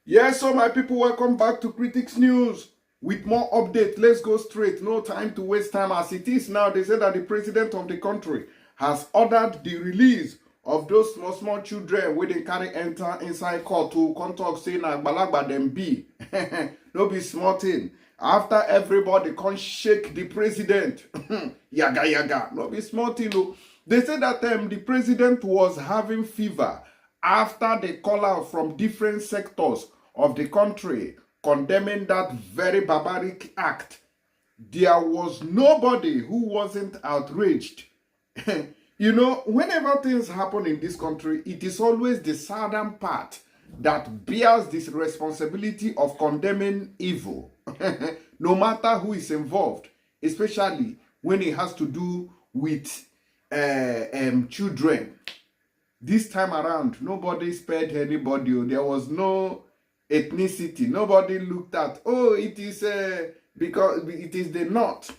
Yes, so my people, welcome back to Critics News with more update. Let's go straight. No time to waste time. As it is now, they say that the president of the country has ordered the release of those small children where they carry enter inside court to come talk say na agbalagba dem be. No be small thing. After everybody can shake the president. Yaga yaga. No be small thing. No. They say that the president was having fever after they call out from different sectors of the country condemning that very barbaric act. There was nobody who wasn't outraged. You know, whenever things happen in this country, it is always the southern part that bears this responsibility of condemning evil, no matter who is involved, especially when it has to do with children. This time around, nobody spared anybody. There was no ethnicity. Nobody looked at, oh, it is because it is the North.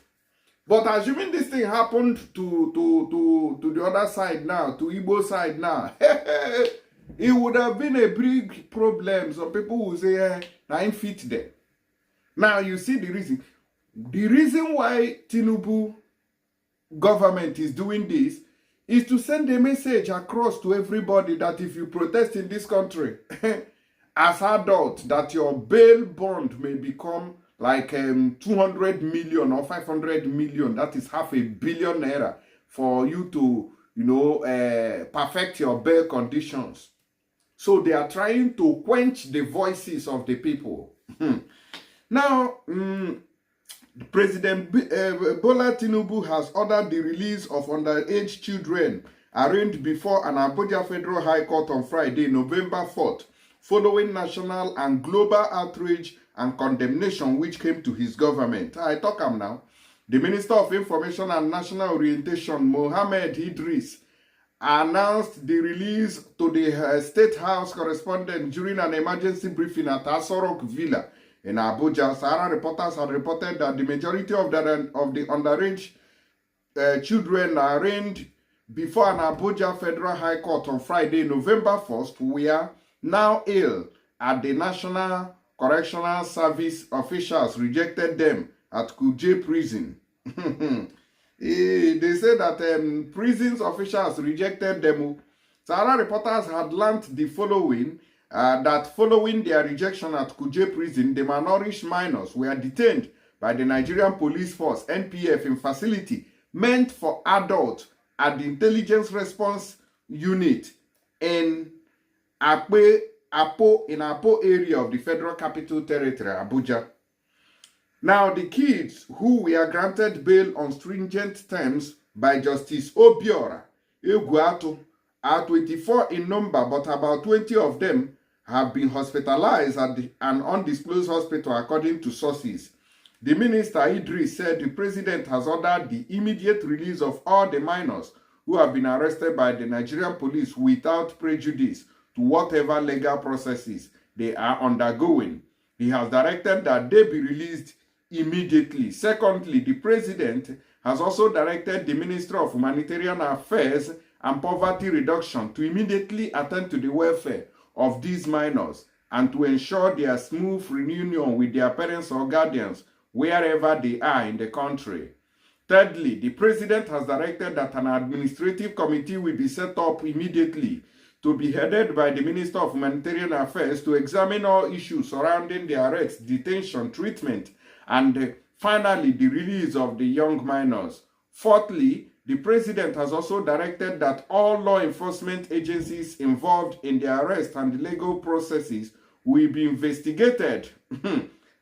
But assuming this thing happened to the other side now, to Igbo side now, it would have been a big problem. Some people will say, I ain't fit there. Now you see the reason. The reason why Tinubu government is doing this is to send a message across to everybody that if you protest in this country as adult, that your bail bond may become like 200 million or 500 million. That is $500 million naira for you to, you know, perfect your bail conditions. So they are trying to quench the voices of the people. Now, President Bola Tinubu has ordered the release of underage children arraigned before an Abuja Federal High Court on Friday, November 4th, following national and global outrage and condemnation which came to his government. I talk am now. The Minister of Information and National Orientation, Mohammed Idris, announced the release to the State House correspondent during an emergency briefing at Asorok Villa in Abuja. Sahara reporters had reported that the majority of the underage children arraigned before an Abuja Federal High Court on Friday, November 1st, were now ill at the National Correctional Service officials rejected them at Kuje prison. They say that prisons officials rejected them. Sahara reporters had learned the following, that following their rejection at Kuje prison, the malnourished minors were detained by the Nigerian Police Force, NPF, in facility meant for adults at the Intelligence Response Unit in Apo area of the Federal Capital Territory, Abuja. Now, the kids who were granted bail on stringent terms by Justice Obiora Eguato are 24 in number, but about 20 of them have been hospitalized at an undisclosed hospital, according to sources. The minister, Idris, said the president has ordered the immediate release of all the minors who have been arrested by the Nigerian police without prejudice to whatever legal processes they are undergoing. He has directed that they be released immediately. Secondly, the president has also directed the Minister of Humanitarian Affairs and Poverty Reduction to immediately attend to the welfare of these minors and to ensure their smooth reunion with their parents or guardians wherever they are in the country. Thirdly, the president has directed that an administrative committee will be set up immediately to be headed by the Minister of Humanitarian Affairs to examine all issues surrounding the arrest, detention, treatment, and finally the release of the young minors. Fourthly, the president has also directed that all law enforcement agencies involved in the arrest and the legal processes will be investigated.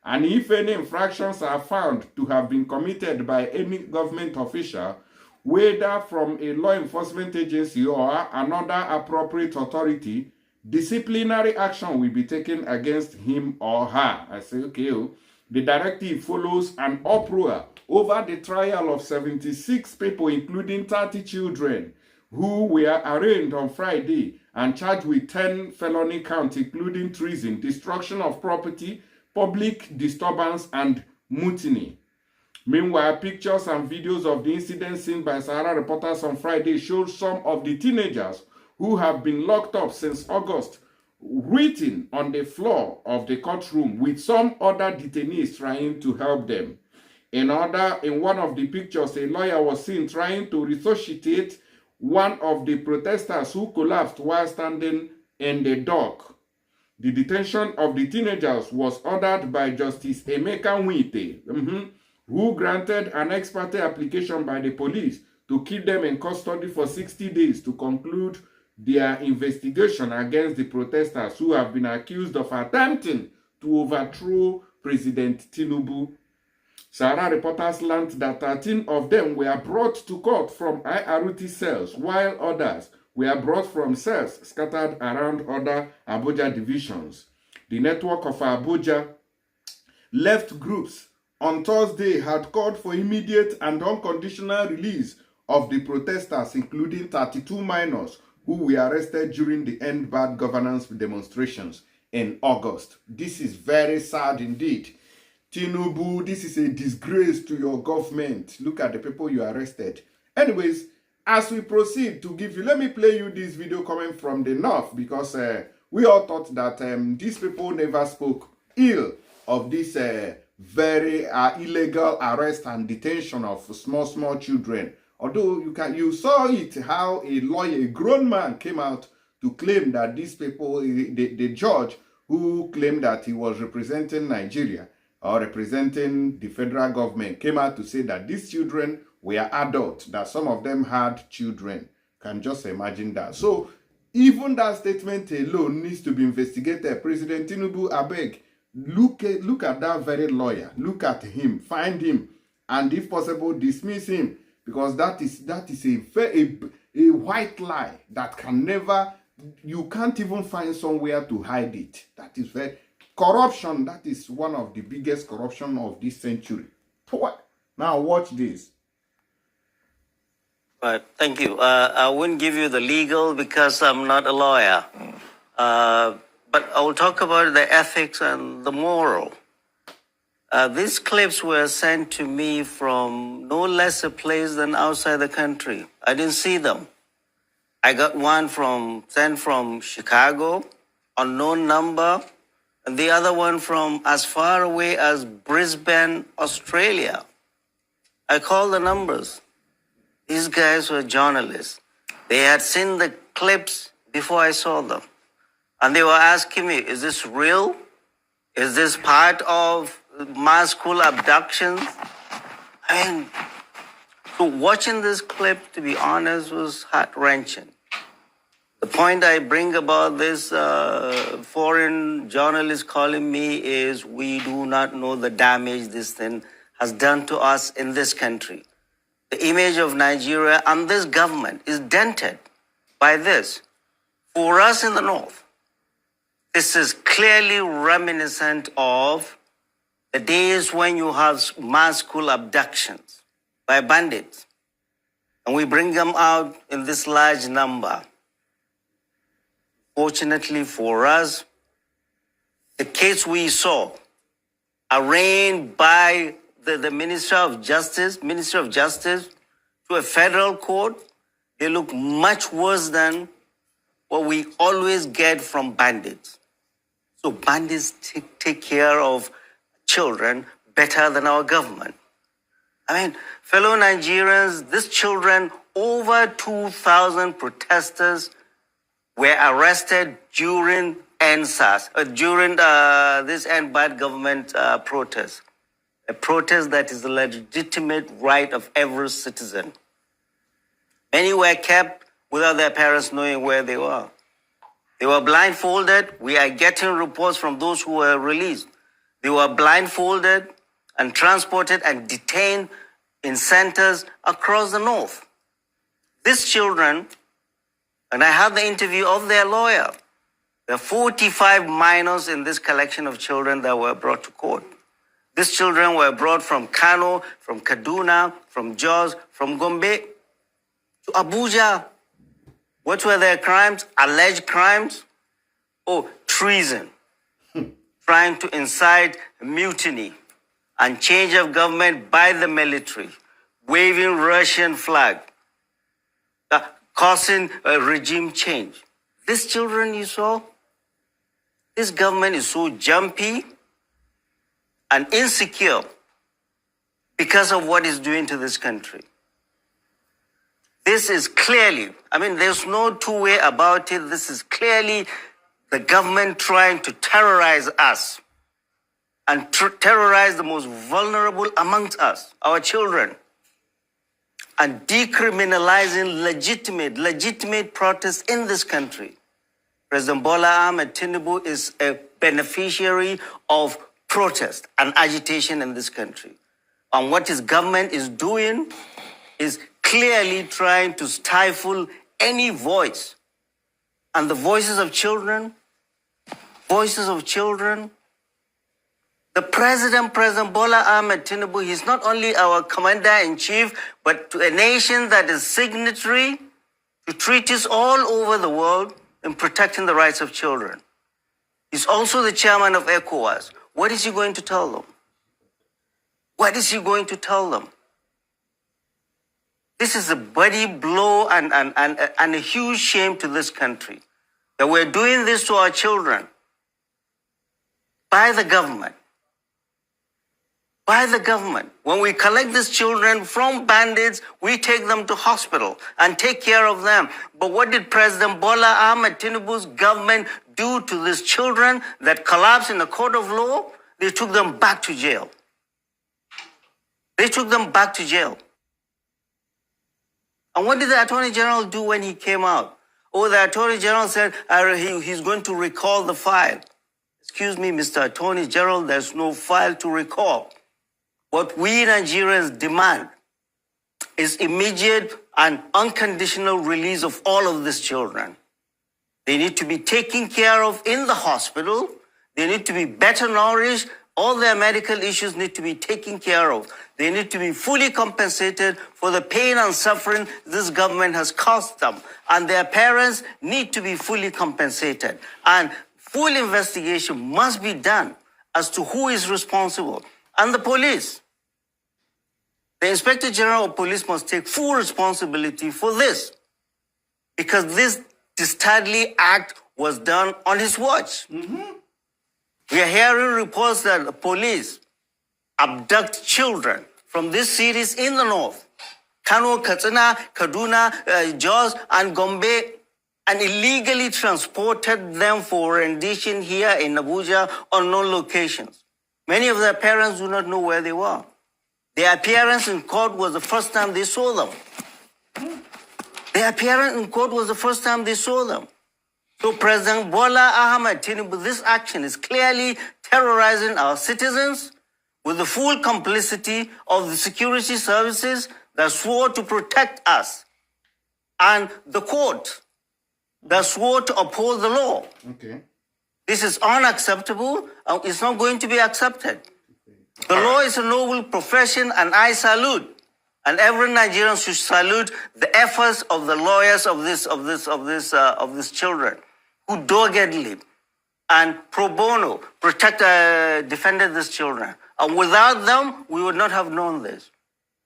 And if any infractions are found to have been committed by any government official, whether from a law enforcement agency or another appropriate authority, disciplinary action will be taken against him or her. I say, okay, the directive follows an uproar over the trial of 76 people, including 30 children, who were arraigned on Friday and charged with 10 felony counts, including treason, destruction of property, public disturbance, and mutiny. Meanwhile, pictures and videos of the incident seen by Sahara reporters on Friday showed some of the teenagers who have been locked up since August written on the floor of the courtroom with some other detainees trying to help them. In one of the pictures, a lawyer was seen trying to resuscitate one of the protesters who collapsed while standing in the dock. The detention of the teenagers was ordered by Justice Emeka Nwite, who granted an ex parte application by the police to keep them in custody for 60 days to conclude their investigation against the protesters who have been accused of attempting to overthrow President Tinubu. Sahara reporters learned that 13 of them were brought to court from IRT cells, while others were brought from cells scattered around other Abuja divisions. The network of Abuja left groups on Thursday had called for immediate and unconditional release of the protesters, including 32 minors who were arrested during the Endbadgovernance demonstrations in August. This is very sad indeed. Tinubu, this is a disgrace to your government. Look at the people you arrested. Anyways, as we proceed to give you, let me play you this video coming from the north, because we all thought that these people never spoke ill of this very illegal arrest and detention of small children. Although you saw it, how a lawyer, a grown man, came out to claim that these people, the judge who claimed that he was representing Nigeria or representing the federal government, came out to say that these children were adults, that some of them had children. Can just imagine that. So even that statement alone needs to be investigated. President Tinubu, abeg, look at that very lawyer. Look at him, find him, and if possible, dismiss him, because that is a white lie that can never, you can't even find somewhere to hide it. That is very corruption. That is one of the biggest corruption of this century. Now watch this. Right, thank you. I wouldn't give you the legal because I'm not a lawyer. But I will talk about the ethics and the moral. These clips were sent to me from no less a place than outside the country. I didn't see them. I got one sent from Chicago, unknown number, and the other one from as far away as Brisbane, Australia. I called the numbers. These guys were journalists. They had seen the clips before I saw them. And they were asking me, is this real? Is this part of mass school abductions? And so watching this clip, to be honest, was heart-wrenching. The point I bring about this foreign journalist calling me is we do not know the damage this thing has done to us in this country. The image of Nigeria and this government is dented by this. For us in the north, this is clearly reminiscent of the days when you have mass school abductions by bandits. And we bring them out in this large number. Fortunately for us, the case we saw, arraigned by the Ministry of Justice to a federal court, they look much worse than what we always get from bandits. So bandits take care of children better than our government. I mean, fellow Nigerians, these children, over 2,000 protesters were arrested during EndSARS, during this Endbadgovernance protest. A protest that is a legitimate right of every citizen. Many were kept without their parents knowing where they were. They were blindfolded. We are getting reports from those who were released. They were blindfolded and transported and detained in centers across the north. These children, and I had the interview of their lawyer, there are 45 minors in this collection of children that were brought to court. These children were brought from Kano, from Kaduna, from Jos, from Gombe to Abuja. What were their crimes? Alleged crimes? Oh, treason. Trying to incite mutiny and change of government by the military, waving Russian flag, causing a regime change. These children you saw, This government is so jumpy and insecure because of what it's doing to this country. This is clearly, there's no two-way about it. This is clearly the government trying to terrorize us and terrorize the most vulnerable amongst us, our children, and decriminalizing legitimate protests in this country. President Bola Ahmed Tinubu is a beneficiary of protest and agitation in this country. And what his government is doing is clearly trying to stifle any voice. And the voices of children, the President Bola Ahmed Tinubu, he's not only our commander-in-chief, but to a nation that is signatory to treaties all over the world in protecting the rights of children. He's also the chairman of ECOWAS. What is he going to tell them? What is he going to tell them? This is a bloody blow and a huge shame to this country, that we're doing this to our children by the government. By the government. When we collect these children from bandits, we take them to hospital and take care of them. But what did President Bola Ahmed Tinubu's government do to these children that collapsed in a court of law? They took them back to jail. And what did the Attorney General do when he came out? Oh, the Attorney General said he's going to recall the file. Excuse me, Mr. Attorney General, there's no file to recall. What we Nigerians demand is immediate and unconditional release of all of these children. They need to be taken care of in the hospital. They need to be better nourished. All their medical issues need to be taken care of. They need to be fully compensated for the pain and suffering this government has caused them. And their parents need to be fully compensated. And full investigation must be done as to who is responsible. And the police. The Inspector General of Police must take full responsibility for this, because this dastardly act was done on his watch. Mm-hmm. We are hearing reports that the police abduct children from these cities in the north, Kano, Katsina, Kaduna, Jos, and Gombe, and illegally transported them for rendition here in Abuja on known locations. Many of their parents do not know where they were. Their appearance in court was the first time they saw them. So President Bola Ahmed Tinubu, this action is clearly terrorizing our citizens with the full complicity of the security services that swore to protect us and the court that swore to uphold the law. Okay. This is unacceptable and it's not going to be accepted. The law is a noble profession and I salute, and every Nigerian should salute the efforts of the lawyers of these children who doggedly and pro bono defended these children. And without them, we would not have known this.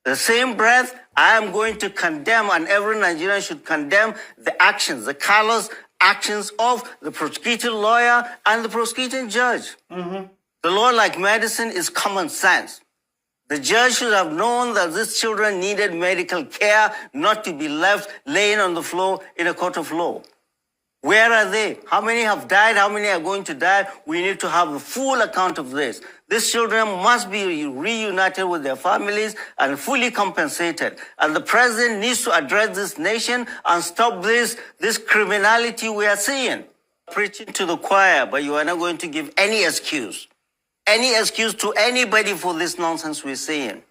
The same breath, I am going to condemn, and every Nigerian should condemn the actions, the callous actions of the prosecuting lawyer and the prosecuting judge. Mm-hmm. The law, like medicine, is common sense. The judge should have known that these children needed medical care, not to be left laying on the floor in a court of law. Where are they? How many have died? How many are going to die? We need to have a full account of this. These children must be reunited with their families and fully compensated. And the president needs to address this nation and stop this criminality we are seeing. Preaching to the choir, but you are not going to give any excuse to anybody for this nonsense we're seeing.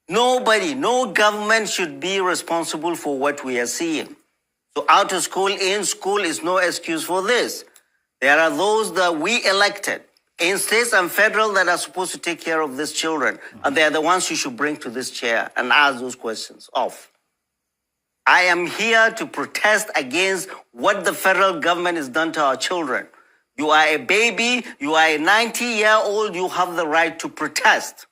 Nobody, no government should be responsible for what we are seeing. So out of school, in school is no excuse for this. There are those that we elected in states and federal that are supposed to take care of these children. And they are the ones you should bring to this chair and ask those questions of. I am here to protest against what the federal government has done to our children. You are a baby, you are a 90-year-old, you have the right to protest.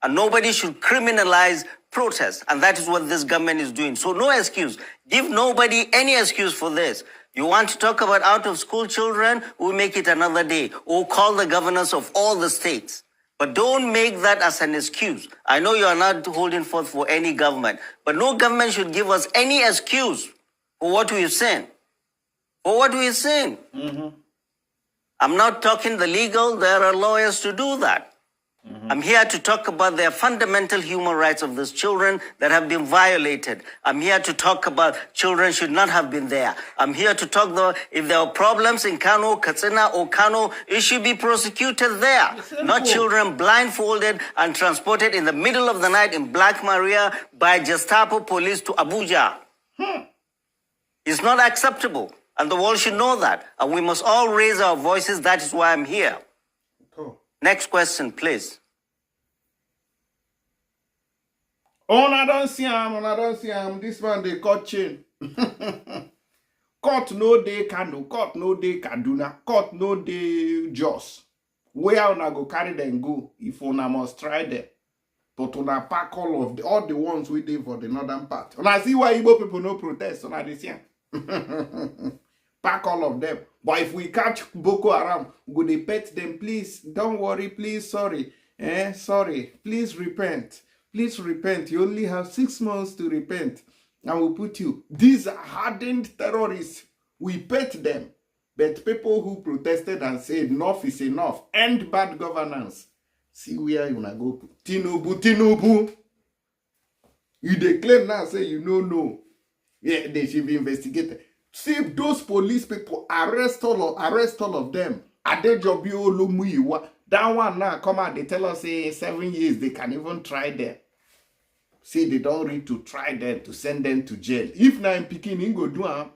And nobody should criminalize protest. And that is what this government is doing. So no excuse. Give nobody any excuse for this. You want to talk about out-of-school children? We'll make it another day. Or call the governors of all the states. But don't make that as an excuse. I know you are not holding forth for any government, but no government should give us any excuse for what we've seen. For what we've seen. I'm not talking the legal. There are lawyers to do that. I'm here to talk about their fundamental human rights of these children that have been violated. I'm here to talk about children should not have been there. I'm here to talk about if there are problems in Kano, Katsina, or Kano, it should be prosecuted there. Not children blindfolded and transported in the middle of the night in Black Maria by Gestapo police to Abuja. It's not acceptable. And the world should know that. And we must all raise our voices. That is why I'm here. Cool. Next question, please. I don't see him. This man, they caught chain. Court no day Kano, court no day Kaduna, court no day Jos. Where una go carry them go if una must try them. But una pack all the ones we did for the northern part. Una see why Igbo people no protest. Una this year. Pack all of them. But if we catch Boko Haram, go they pet them, please. Don't worry, please, sorry. Sorry. Please repent. Please repent. You only have 6 months to repent. And we'll put you. These are hardened terrorists. We pet them. But people who protested and said enough is enough. End bad governance. See where you wanna go. Tinubu. You declare now, say you know. Yeah, they should be investigated. See if those police people arrest all of them. Adejobi Olumuyiwa. That one now come out, they tell us say 7 years they can even try them. See, they don't need to try them to send them to jail. If now in Peking, go do am.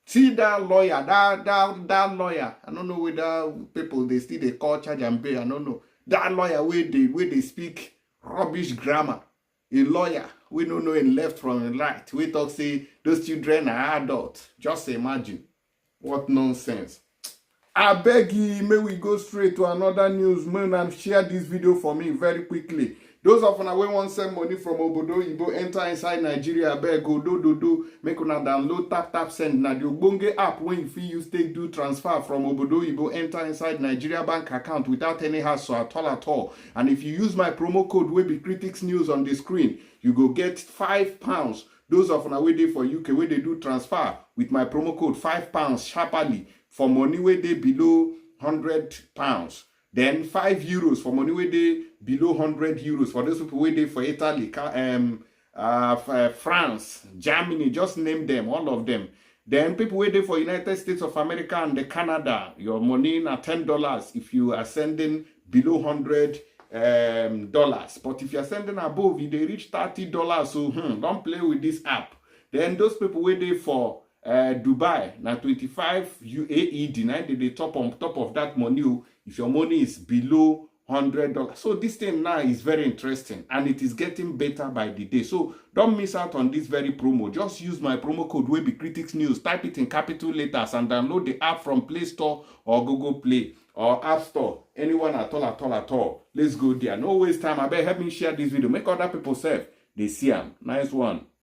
See that lawyer, that lawyer. I don't know whether people they still they call charge and pay. I don't know. That lawyer where they speak rubbish grammar. A lawyer, we don't know in left from in right. We talk say those children are adults. Just imagine. What nonsense. I beg you, may we go straight to another news, man, and share this video for me very quickly. Those of una wey want send money from Obodo Ibo enter inside Nigeria, I beg go do make una download tap send na the ogbonge app when you fit use take do transfer from Obodo Ibo enter inside Nigeria bank account without any hassle at all. And if you use my promo code wey be Critics News on the screen, you go get £5. Those of una wey dey for UK wey dey do transfer with my promo code £5 sharply for money wey dey below £100. Then €5 for money wey dey below €100 for those people wey dey for Italy, France, Germany, just name them, all of them. Then people wey dey for United States of America and Canada, your money na $10 if you are sending below $100. But if you are sending above, you dey reach $30. So don't play with this app. Then those people wey dey for Dubai, na 25 UAE, now they top on top of that money if your money is below $100. So this thing now is very interesting and it is getting better by the day. So don't miss out on this very promo. Just use my promo code wey be Critics News, type it in capital letters and download the app from Play Store or Google Play or App Store. Anyone at all. Let's go there. No waste time. I beg help me share this video. Make other people serve. They see them. Nice one.